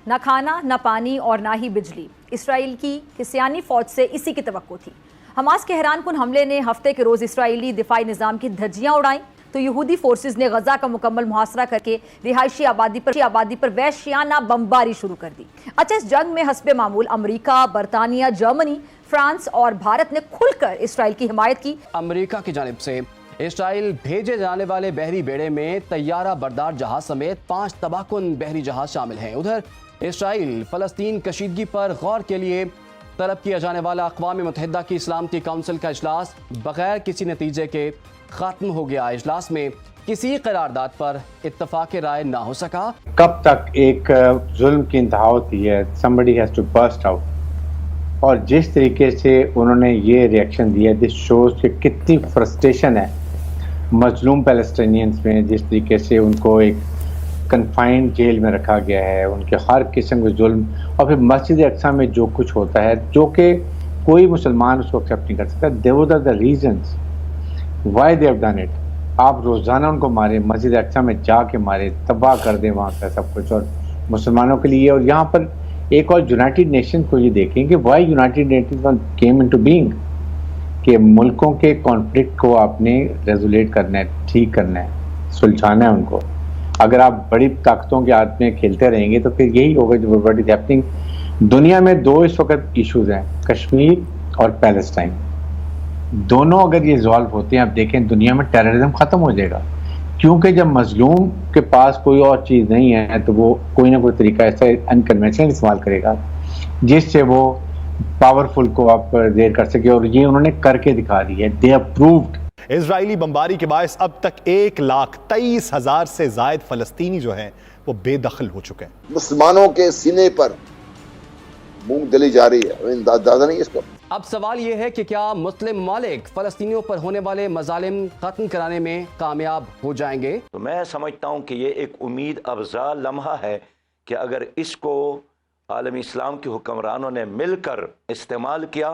ना खाना, ना पानी और ना ही बिजली। इसराइल की किसियानी फौज से इसी की तवक्को थी। हमास के हैरानकुन हमले ने हफ्ते के रोज इसराइली दिफाई निज़ाम की धज्जियां उड़ाई तो यहूदी फोर्सेस ने गजा का मुकम्मल मुहासरा करके रिहायशी आबादी पर वहशियाना बमबारी शुरू कर दी। अच्छा, इस जंग में हस्बे मामूल अमरीका, बरतानिया, जर्मनी, फ्रांस और भारत ने खुलकर इसराइल की हिमायत की। अमरीका की जानिब से इसराइल भेजे जाने वाले बहरी बेड़े में तैयारा बरदार जहाज समेत 5 तबाहकुन बहरी जहाज शामिल हैं। उधर इसराइल फलस्तीन कशीदगी पर गौर के लिए तलब किया जाने वाला अक़वाम मुत्तहिदा की सलामती काउंसिल का इजलास बगैर किसी नतीजे के खत्म हो गया। इजलास में किसी करारदाद पर इत्तफाक राय ना हो सका। कब तक एक जुल्म की इंतहा होती है, somebody has to burst out। और जिस तरीके से उन्होंने ये रिएक्शन दिया, दिस शोज कि कितनी फ्रस्ट्रेशन है मजलूम पैलेस्टाइनियंस में, जिस तरीके से उनको एक कन्फाइंड जेल में रखा गया है, उनके हर किस्म के जुल्म, और फिर मस्जिद अक्सा में जो कुछ होता है जो कि कोई मुसलमान उसको एक्सेप्ट नहीं कर सकता। There are the reasons why they have done it. आप रोज़ाना उनको मारे, मस्जिद अक्सा में जाके मारे, तबाह कर दें वहाँ का सब कुछ, और मुसलमानों के लिए। और यहाँ पर एक और यूनाइटेड नेशन को ये देखें कि why United nation came into being, कि मुल्कों के कॉन्फ्लिक्ट को आपने रेजुलेट करना है, ठीक करना है, सुलझाना है उनको। अगर आप बड़ी ताकतों के हाथ में खेलते रहेंगे तो फिर यही होगा जो व्हाट इज हैपनिंग। दुनिया में 2 इस वक्त इश्यूज हैं, कश्मीर और पैलेस्टाइन। दोनों अगर ये रिजॉल्व होते हैं, आप देखें दुनिया में टेररिज्म खत्म हो जाएगा। क्योंकि जब मजलूम के पास कोई और चीज़ नहीं है तो वो कोई ना कोई तरीका ऐसा अनकन्वेंशनल इस्तेमाल करेगा जिससे वो पावरफुल को आप देर कर सके, और ये उन्होंने करके दिखा दी है। They have proved. इजरायली बमबारी के बायस अब तक 1,23,000 से जायद फलस्तीनी जो हैं वो बेदखल हो चुके हैं। मुसलमानों के सीने पर मूंग दली जा रही है, दादा नहीं इसको। अब सवाल यह है कि क्या मुस्लिम ममालिक फलस्तीनियों पर होने वाले मजालिम खत्म कराने में कामयाब हो जाएंगे? तो मैं समझता हूँ कि ये एक उम्मीद अफजा लम्हा है कि अगर इसको आलम इस्लाम के हुक्मरानों ने मिलकर इस्तेमाल किया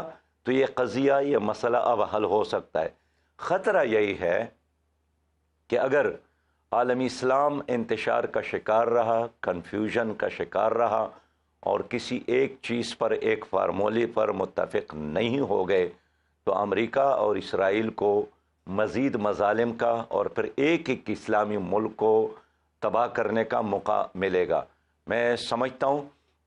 तो ये क़ज़िया, ये मसला अब हल हो सकता है। ख़तरा यही है कि अगर आलम इस्लाम इंतशार का शिकार रहा, कन्फ्यूजन का शिकार रहा और किसी एक चीज़ पर, एक फार्मूले पर मुत्तफ़िक नहीं हो गए तो अमेरिका और इसराइल को मज़ीद मज़ालिम का और फिर एक एक इस्लामी मुल्क को तबाह करने का मौका मिलेगा। मैं समझता हूँ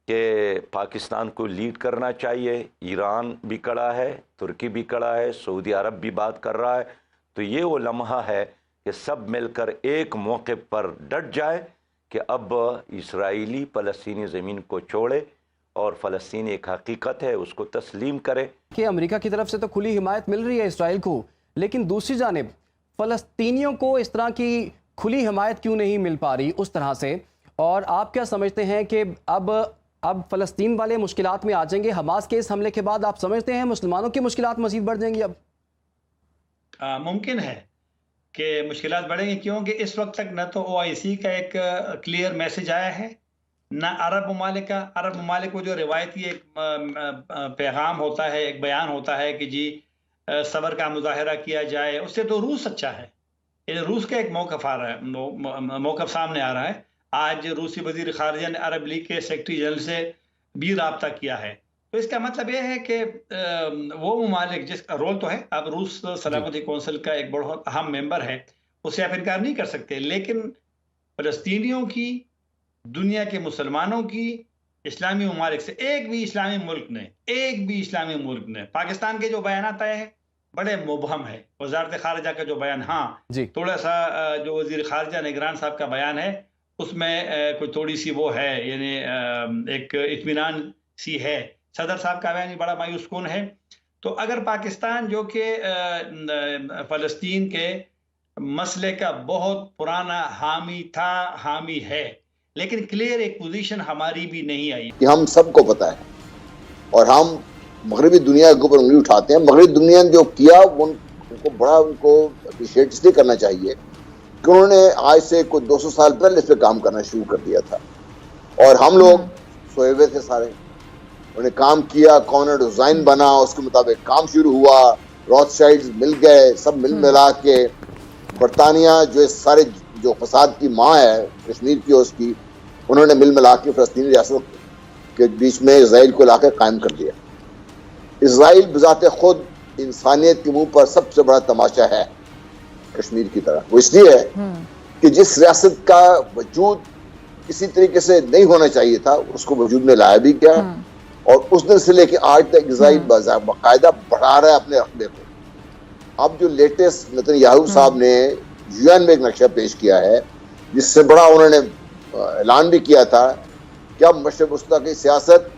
कि पाकिस्तान को लीड करना चाहिए। ईरान भी खड़ा है, तुर्की भी खड़ा है, सऊदी अरब भी बात कर रहा है। तो ये वो लम्हा है कि सब मिलकर एक मौके पर डट जाए कि अब इसराइली फ़लस्तीनी ज़मीन को छोड़े और फ़लस्तीन एक हकीकत है, उसको तस्लीम करे। कि अमेरिका की तरफ से तो खुली हिमायत मिल रही है इसराइल को, लेकिन दूसरी जानिब फ़लस्तीनियों को इस तरह की खुली हिमायत क्यों नहीं मिल पा रही उस तरह से? और आप क्या समझते हैं कि अब फ़लस्तीन वाले मुश्किलात में आ जाएंगे हमास के इस हमले के बाद? आप समझते हैं मुसलमानों की मुश्किलात मज़ीद बढ़ जाएंगी? अब मुमकिन है कि मुश्किलात बढ़ेंगी, क्योंकि इस वक्त तक न तो OIC का एक क्लियर मैसेज आया है, न अरब ममालिक का। अरब ममालिक को जो रिवायती एक पैगाम होता है, एक बयान होता है कि जी सब्र का मुजाहरा किया जाए, उससे तो रूस अच्छा है। रूस का एक मौक़िफ़ आ रहा है, मौक़िफ़ सामने आ रहा है। आज रूसी वज़ीर ख़ारिजा ने अरब लीग के सेक्रेटरी जनरल से भी रब्ता किया है। तो इसका मतलब यह है कि वो ममालिक जिसका रोल तो है, अब रूस सलामती कौंसिल का एक बहुत अहम मेंबर है, उसे आप इनकार नहीं कर सकते, लेकिन फ़लस्तीनियों की, दुनिया के मुसलमानों की, इस्लामी ममालिक से एक भी इस्लामी मुल्क ने पाकिस्तान के जो बयान आए हैं बड़े मुबहम है। वज़ारत ख़ारिजा का जो बयान, हाँ थोड़ा सा जो वज़ीर ख़ारिजा निगरान साहब का बयान है उसमें कोई थोड़ी सी वो है, यानी एक इत्मीनान सी है। सदर साहब का बयान बड़ा मायूस कुन है। तो अगर पाकिस्तान जो कि फ़लस्तीन के मसले का बहुत पुराना हामी था, हामी है, लेकिन क्लियर एक पोजीशन हमारी भी नहीं आई कि हम सबको पता है और हम मगरबी दुनिया के ऊपर उंगली उठाते हैं। मगरबी दुनिया ने जो किया उनको बड़ा अप्रिशिएट इसलिए करना चाहिए कि उन्होंने आज से कुछ 200 साल पहले इस पर काम करना शुरू कर दिया था और हम लोग सोए हुए थे सारे। उन्होंने काम किया, कॉर्नर डिजाइन बना, उसके मुताबिक काम शुरू हुआ, रॉथशाइल्ड्स मिल गए, सब मिल मिला के बरतानिया जो इस सारे जो फसाद की माँ है कश्मीर की, उसकी उन्होंने मिल मिला के फ़लस्तीनी रियासत के बीच में इसराइल को लाकर कायम कर दिया। इसराइल बजाते खुद इंसानियत के मुंह पर सबसे बड़ा तमाशा है कश्मीर की तरह। वो इसलिए है कि जिस रियासत का वजूद किसी तरीके से नहीं होना चाहिए था उसको वजूद में लाया भी गया, और उस दिन से लेकर आज तक इसराइल बाकायदा बढ़ा रहा है अपने रकबे को। अब जो लेटेस्ट नेतन्याहू साहब ने यूएन में एक नक्शा पेश किया है जिससे बड़ा उन्होंने ऐलान भी किया था कि अब मशरिक़ वस्ता की सियासत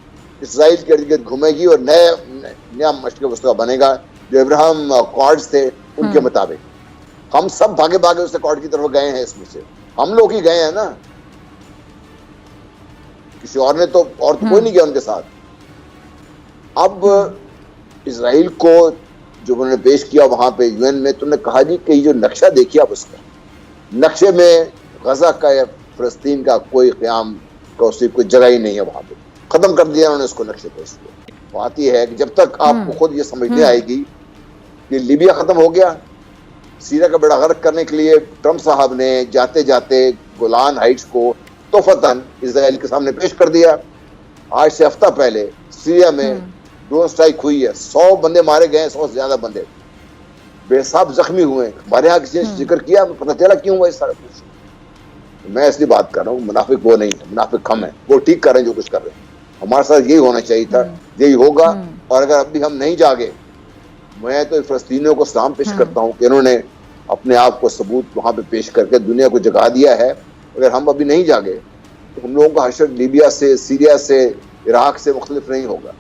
इसराइल के इर्द गिर्द घूमेगी और नया मशरिक़ वस्ता बनेगा जो अब्राहम अकॉर्ड्स थे उनके मुताबिक। हम सब भागे भागे उस अकॉर्ड की तरफ गए हैं, इसमें से हम लोग ही गए हैं ना, किसी और ने तो कोई नहीं गया उनके साथ। अब इसराइल को जो उन्होंने पेश किया वहां पे यूएन में, तुमने कहा जी कि जो नक्शा देखिए आप उसका, नक्शे में गजा का या फलस्तीन का कोई क़याम का उसकी कोई जगह ही नहीं है, वहां पे खत्म कर दिया उन्होंने उसको नक्शे पेश किया। बात यह है कि जब तक आपको खुद ये समझ नहीं आएगी कि लीबिया खत्म हो गया, सीरिया का बेड़ा गर्क करने के लिए ट्रंप साहब ने जाते जाते गोलान हाइट्स को तोहफतन इसराइल के सामने पेश कर दिया। आज से हफ्ता पहले सीरिया में ड्रोन स्ट्राइक हुई है, 100 बंदे मारे गए, 100 से ज्यादा बंदे बेहिसाब जख्मी हुए। हमारे यहाँ किसी ने जिक्र किया, पता चला क्यों हुआ इस सारा कुछ। मैं इसलिए बात कर रहा हूँ, मुनाफिक वो नहीं है, मुनाफिक हम है, वो ठीक कर रहे हैं जो कुछ कर रहे हैं। हमारे साथ यही होना चाहिए था, यही होगा। और अगर अभी हम नहीं जागे, मैं तो फ़लस्तीनियों को सलाम पेश करता हूँ कि इन्होंने अपने आप को सबूत वहाँ पे पेश करके दुनिया को जगा दिया है। अगर हम अभी नहीं जागे तो हम लोगों का हशर लीबिया से, सीरिया से, इराक से मुख्तलिफ नहीं होगा।